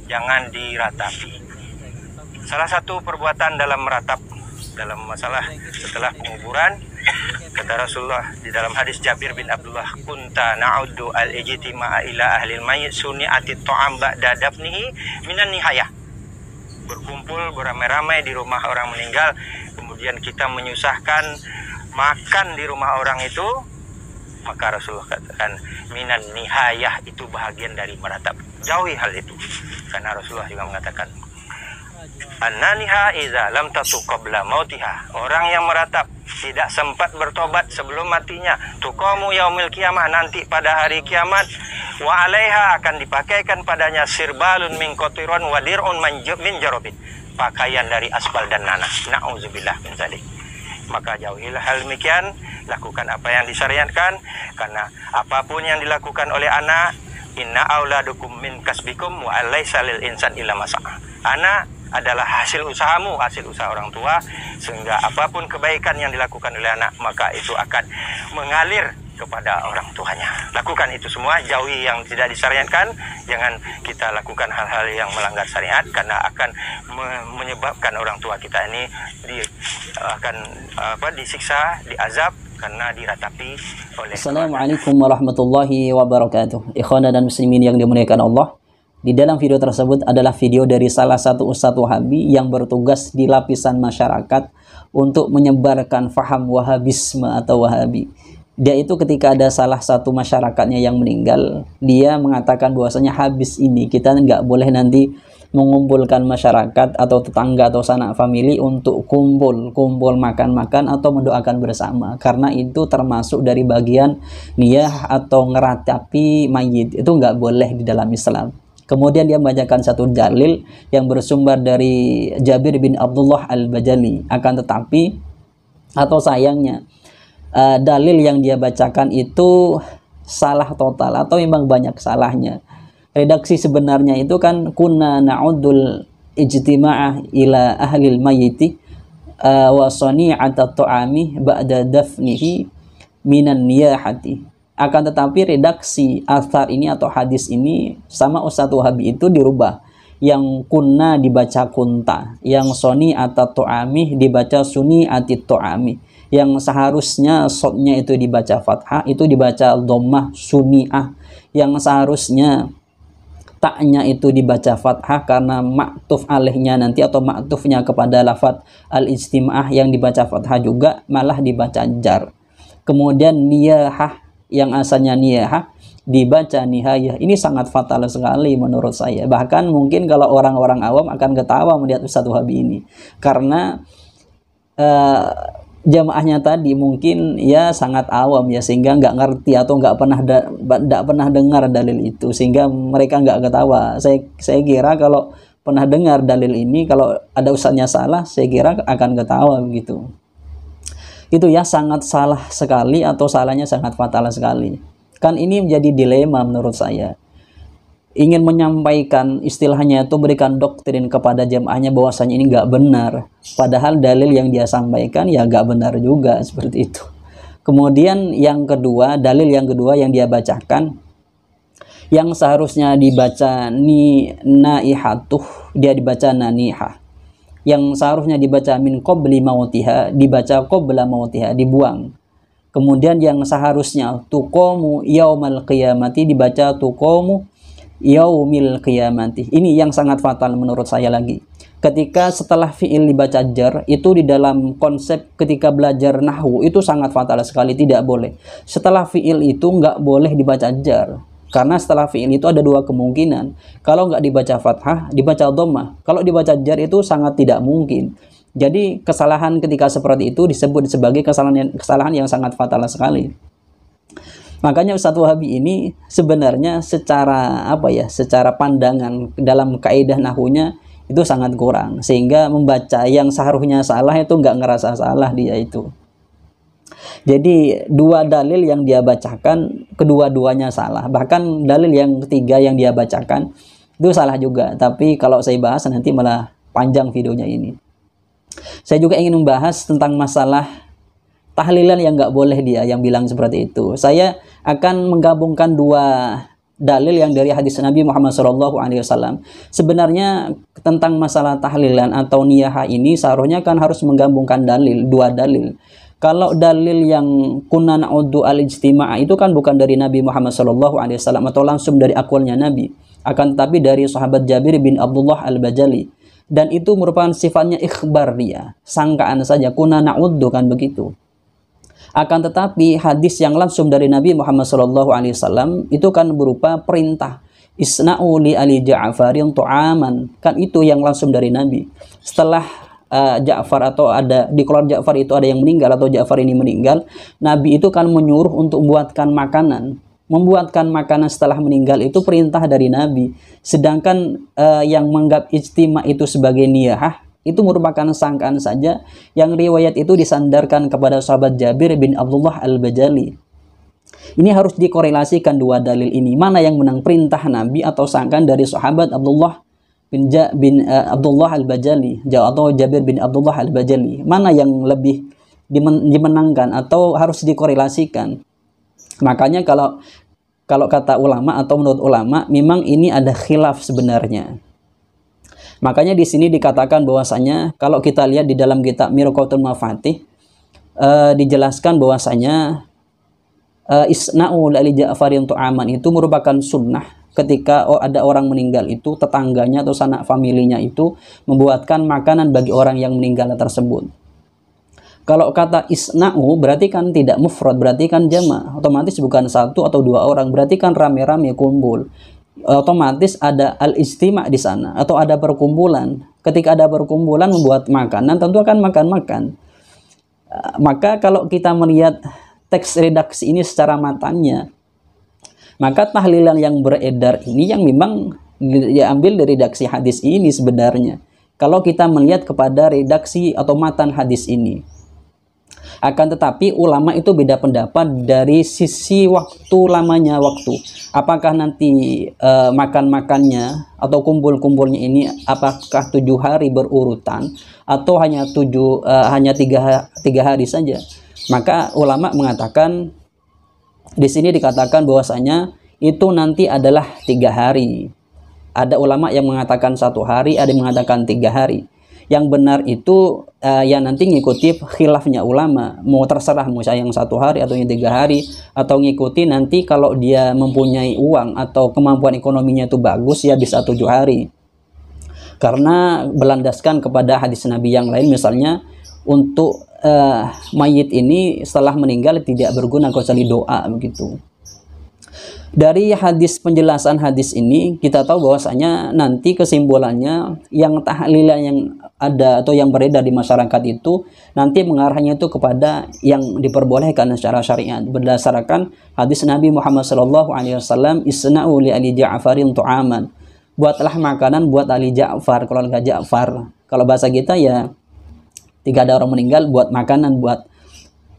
jangan diratapi. Salah satu perbuatan dalam meratap dalam masalah setelah penguburan, kata Rasulullah di dalam hadis Jabir bin Abdullah, kunta na'uddu al-ijtima'a ila ahlil mayyit suni'atit ta'am ba'da dafnihi minan nihayah. Berkumpul beramai-ramai di rumah orang meninggal, kemudian kita menyusahkan makan di rumah orang itu, maka Rasulullah katakan minan nihayah, itu bahagian dari meratap. Jauhi hal itu, karena Rasulullah juga mengatakan an-naniha iza lam tatu qabla mautiha, orang yang meratap tidak sempat bertobat sebelum matinya, tuqamu yaumil qiyamah, nanti pada hari kiamat, wa alaiha, akan dipakaikan padanya sirbalun min qatiran wa dir'un min jarabin, pakaian dari aspal dan nanah. Na'udzubillah min dzalik. Maka jauhilah hal demikian, lakukan apa yang disyariatkan, karena apapun yang dilakukan oleh anak, inna auladukum min kasbikum wa alaysa lil insan illa ma sa'a. Anak adalah hasil usahamu, hasil usaha orang tua, sehingga apapun kebaikan yang dilakukan oleh anak, maka itu akan mengalir kepada orang tuanya. Lakukan itu semua, jauhi yang tidak disyariatkan. Jangan kita lakukan hal-hal yang melanggar syariat, karena akan menyebabkan orang tua kita ini disiksa, diazab, karena diratapi oleh. Assalamualaikum warahmatullahi wabarakatuh. Ikhwan dan muslimin yang dimuliakan Allah. Di dalam video tersebut adalah video dari salah satu ustadz Wahabi yang bertugas di lapisan masyarakat untuk menyebarkan faham Wahabisme atau Wahabi. Dia itu ketika ada salah satu masyarakatnya yang meninggal, dia mengatakan bahwasanya habis ini kita nggak boleh nanti mengumpulkan masyarakat atau tetangga atau sanak famili untuk kumpul makan-makan atau mendoakan bersama, karena itu termasuk dari bagian niyah atau ngeratapi mayit. Itu nggak boleh di dalam Islam. Kemudian dia membacakan satu dalil yang bersumber dari Jabir bin Abdullah al-Bajali. Akan tetapi, atau sayangnya, dalil yang dia bacakan itu salah total, atau memang banyak salahnya. Redaksi sebenarnya itu kan kunna na'uddul ijtima'ah ila ahlil mayyiti wa sani'ata ta'ami ba'da dafnihi minan niyahati. Akan tetapi redaksi athar ini atau hadis ini sama Ustadz Wahabi itu dirubah. Yang kunna dibaca kunta, yang soni atau to'ami dibaca suni atit to'ami, yang seharusnya sodnya itu dibaca fathah itu dibaca dhammah suni'ah, yang seharusnya taknya itu dibaca fathah karena maktuf alaihnya nanti atau maktufnya kepada lafadz al-ijtima'ah yang dibaca fathah juga malah dibaca jar. Kemudian niyahah yang asalnya niyahah dibaca nihayah. Ini sangat fatal sekali menurut saya. Bahkan mungkin kalau orang-orang awam akan ketawa melihat Ustadz Wahabi ini, karena jamaahnya tadi mungkin ya sangat awam ya, sehingga nggak ngerti atau nggak pernah dengar dalil itu, sehingga mereka nggak ketawa. Saya kira kalau pernah dengar dalil ini, kalau ada ustadznya salah, saya kira akan ketawa begitu. Itu ya sangat salah sekali, atau salahnya sangat fatal sekali. Kan ini menjadi dilema menurut saya. Ingin menyampaikan istilahnya itu berikan doktrin kepada jamaahnya bahwasanya ini nggak benar, padahal dalil yang dia sampaikan ya nggak benar juga, seperti itu. Kemudian yang kedua, dalil yang kedua yang dia bacakan, yang seharusnya dibaca naihatuh, dia dibaca nanihah. Yang seharusnya dibaca min qabli mautiha dibaca qabla mautiha, dibuang. Kemudian yang seharusnya tuqamu yaumal qiyamati dibaca tuqamu yaumil qiyamati. Ini yang sangat fatal menurut saya lagi. Ketika setelah fi'il dibaca jar, itu di dalam konsep ketika belajar nahwu itu sangat fatal sekali, tidak boleh. Setelah fi'il itu nggak boleh dibaca jar. Karena setelah fi'il itu ada dua kemungkinan. Kalau nggak dibaca fathah, dibaca dhammah. Kalau dibaca jar itu sangat tidak mungkin. Jadi kesalahan ketika seperti itu disebut sebagai kesalahan yang sangat fatal sekali. Makanya Ustadz Wahabi ini sebenarnya secara secara pandangan dalam kaidah nahwunya itu sangat kurang, sehingga membaca yang seharusnya salah itu nggak ngerasa salah dia itu. Jadi dua dalil yang dia bacakan kedua-duanya salah. Bahkan dalil yang ketiga yang dia bacakan itu salah juga. Tapi kalau saya bahas nanti malah panjang videonya ini. Saya juga ingin membahas tentang masalah tahlilan yang nggak boleh dia yang bilang seperti itu. Saya akan menggabungkan dua dalil yang dari hadis Nabi Muhammad SAW. Sebenarnya tentang masalah tahlilan atau niyah ini seharusnya kan harus menggabungkan dalil, dua dalil. Kalau dalil yang kunna na'uddu al-ijtima'a itu kan bukan dari Nabi Muhammad SAW atau langsung dari akwalnya Nabi, akan tetapi dari sahabat Jabir bin Abdullah al-Bajali, dan itu merupakan sifatnya ikhbar, dia sangkaan saja, kunna na'uddu kan begitu. Akan tetapi hadis yang langsung dari Nabi Muhammad SAW itu kan berupa perintah, isna'u li ali Ja'farin tu'aman, kan itu yang langsung dari Nabi. Setelah Ja'far atau ada di keluarga Ja'far itu ada yang meninggal atau Ja'far ini meninggal, Nabi itu kan menyuruh untuk membuatkan makanan. Membuatkan makanan setelah meninggal itu perintah dari Nabi. Sedangkan yang menganggap ijtima itu sebagai niyah itu merupakan sangkaan saja, yang riwayat itu disandarkan kepada sahabat Jabir bin Abdullah al-Bajali. Ini harus dikorelasikan dua dalil ini, mana yang menang, perintah Nabi atau sangkaan dari sahabat Abdullah bin Abdullah al-Bajali atau Jabir bin Abdullah al-Bajali, mana yang lebih dimenangkan atau harus dikorelasikan. Makanya kalau kata ulama atau menurut ulama, memang ini ada khilaf sebenarnya. Makanya di sini dikatakan bahwasanya kalau kita lihat di dalam kitab Mirqatul Mafatih dijelaskan bahwasanya isna'u li Ja'farin tu'aman itu merupakan sunnah ketika ada orang meninggal itu tetangganya atau sanak familinya itu membuatkan makanan bagi orang yang meninggal tersebut. Kalau kata isna'u berarti kan tidak mufrad, berarti kan jama', otomatis bukan satu atau dua orang, berarti kan rame-rame kumpul. Otomatis ada al-ijtima' di sana atau ada perkumpulan. Ketika ada perkumpulan membuat makanan, tentu akan makan-makan. Maka kalau kita melihat teks redaksi ini secara matanya, maka tahlilan yang beredar ini yang memang diambil dari redaksi hadis ini sebenarnya. Kalau kita melihat kepada redaksi atau matan hadis ini. Akan tetapi ulama itu beda pendapat dari sisi waktu, lamanya waktu. Apakah nanti makan-makannya atau kumpul-kumpulnya ini apakah 7 hari berurutan atau hanya 3 hari saja. Maka ulama mengatakan di sini dikatakan bahwasanya itu nanti adalah 3 hari. Ada ulama yang mengatakan 1 hari, ada yang mengatakan 3 hari. Yang benar itu yang nanti ngikuti khilafnya ulama, mau terserah mau yang 1 hari atau yang 3 hari, atau ngikuti nanti kalau dia mempunyai uang atau kemampuan ekonominya itu bagus ya bisa 7 hari, karena berlandaskan kepada hadis Nabi yang lain, misalnya untuk mayit ini setelah meninggal tidak berguna kecuali doa begitu. Dari hadis, penjelasan hadis ini kita tahu bahwasanya nanti kesimpulannya yang tahlilan yang ada atau yang beredar di masyarakat itu nanti mengarahnya itu kepada yang diperbolehkan secara syariat berdasarkan hadis Nabi Muhammad SAW, isna'u li ali Ja'farin tu'aman, buatlah makanan buat Ali Ja'far, keluarga Ja'far. Kalau bahasa kita ya, jika ada orang meninggal buat makanan buat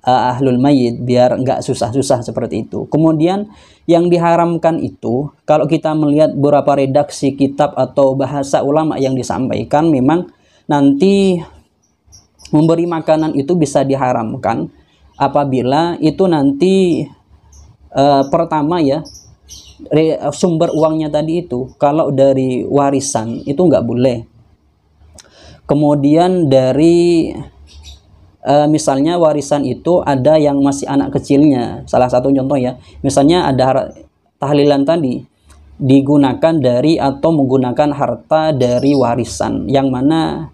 ahlul mayit biar enggak susah-susah seperti itu. Kemudian yang diharamkan itu kalau kita melihat beberapa redaksi kitab atau bahasa ulama yang disampaikan, memang nanti memberi makanan itu bisa diharamkan apabila itu nanti pertama ya, sumber uangnya tadi itu kalau dari warisan itu enggak boleh. Kemudian dari misalnya warisan itu ada yang masih anak kecilnya, salah satu contoh ya, misalnya ada tahlilan tadi digunakan dari atau menggunakan harta dari warisan yang mana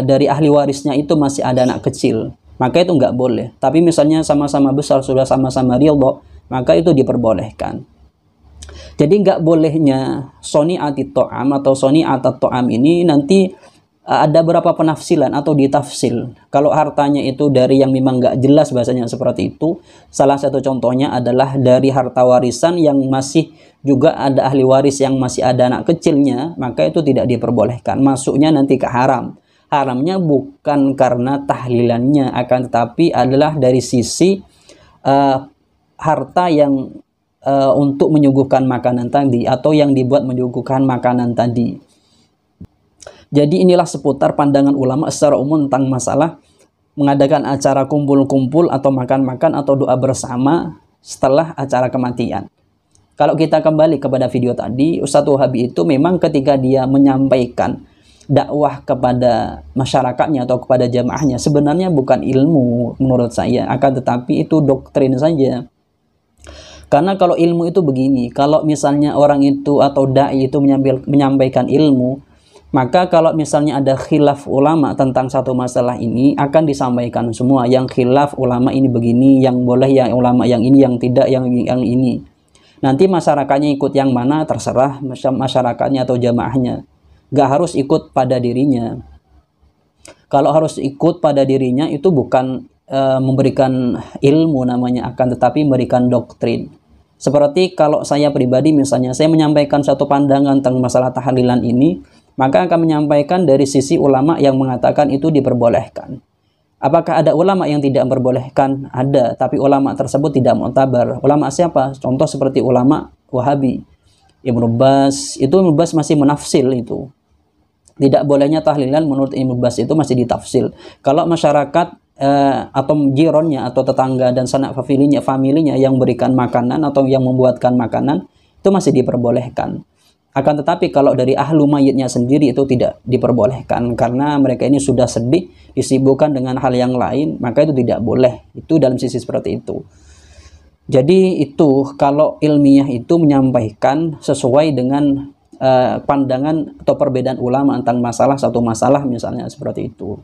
dari ahli warisnya itu masih ada anak kecil, maka itu nggak boleh. Tapi misalnya sama-sama besar, sudah sama-sama ridho, maka itu diperbolehkan. Jadi nggak bolehnya soni'ati to'am atau soni'atat to'am ini nanti ada beberapa penafsiran atau ditafsil. Kalau hartanya itu dari yang memang nggak jelas bahasanya seperti itu, salah satu contohnya adalah dari harta warisan yang masih juga ada ahli waris yang masih ada anak kecilnya, maka itu tidak diperbolehkan. Masuknya nanti ke haram. Haramnya bukan karena tahlilannya, akan tetapi adalah dari sisi harta yang untuk menyuguhkan makanan tadi atau yang dibuat menyuguhkan makanan tadi. Jadi inilah seputar pandangan ulama secara umum tentang masalah mengadakan acara kumpul-kumpul atau makan-makan atau doa bersama setelah acara kematian. Kalau kita kembali kepada video tadi, Ustadz Wahabi itu memang ketika dia menyampaikan dakwah kepada masyarakatnya atau kepada jamaahnya, sebenarnya bukan ilmu menurut saya, akan tetapi itu doktrin saja. Karena kalau ilmu itu begini, kalau misalnya orang itu atau da'i itu menyampaikan ilmu, maka kalau misalnya ada khilaf ulama tentang satu masalah ini, akan disampaikan semua. Yang khilaf ulama ini begini, yang boleh yang ulama yang ini, yang tidak yang ini. Nanti masyarakatnya ikut yang mana terserah masyarakatnya atau jamaahnya. Gak harus ikut pada dirinya. Kalau harus ikut pada dirinya itu bukan memberikan ilmu namanya, akan tetapi memberikan doktrin. Seperti kalau saya pribadi misalnya, saya menyampaikan satu pandangan tentang masalah tahlilan ini, maka akan menyampaikan dari sisi ulama yang mengatakan itu diperbolehkan. Apakah ada ulama yang tidak memperbolehkan? Ada, tapi ulama tersebut tidak mu'tabar. Ulama siapa? Contoh seperti ulama Wahabi. Ibnu Bas, itu Ibnu Bas masih menafsil itu. Tidak bolehnya tahlilan menurut Ibnu Bas itu masih ditafsil. Kalau masyarakat atau jironnya atau tetangga dan sanak familinya yang berikan makanan atau yang membuatkan makanan, itu masih diperbolehkan. Akan tetapi kalau dari ahlu mayitnya sendiri itu tidak diperbolehkan, karena mereka ini sudah sedih, disibukkan dengan hal yang lain, maka itu tidak boleh. Itu dalam sisi seperti itu. Jadi itu kalau ilmiah itu menyampaikan sesuai dengan pandangan atau perbedaan ulama tentang masalah satu masalah misalnya seperti itu.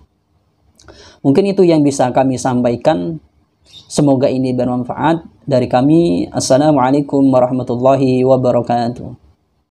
Mungkin itu yang bisa kami sampaikan. Semoga ini bermanfaat. Dari kami, Assalamualaikum warahmatullahi wabarakatuh.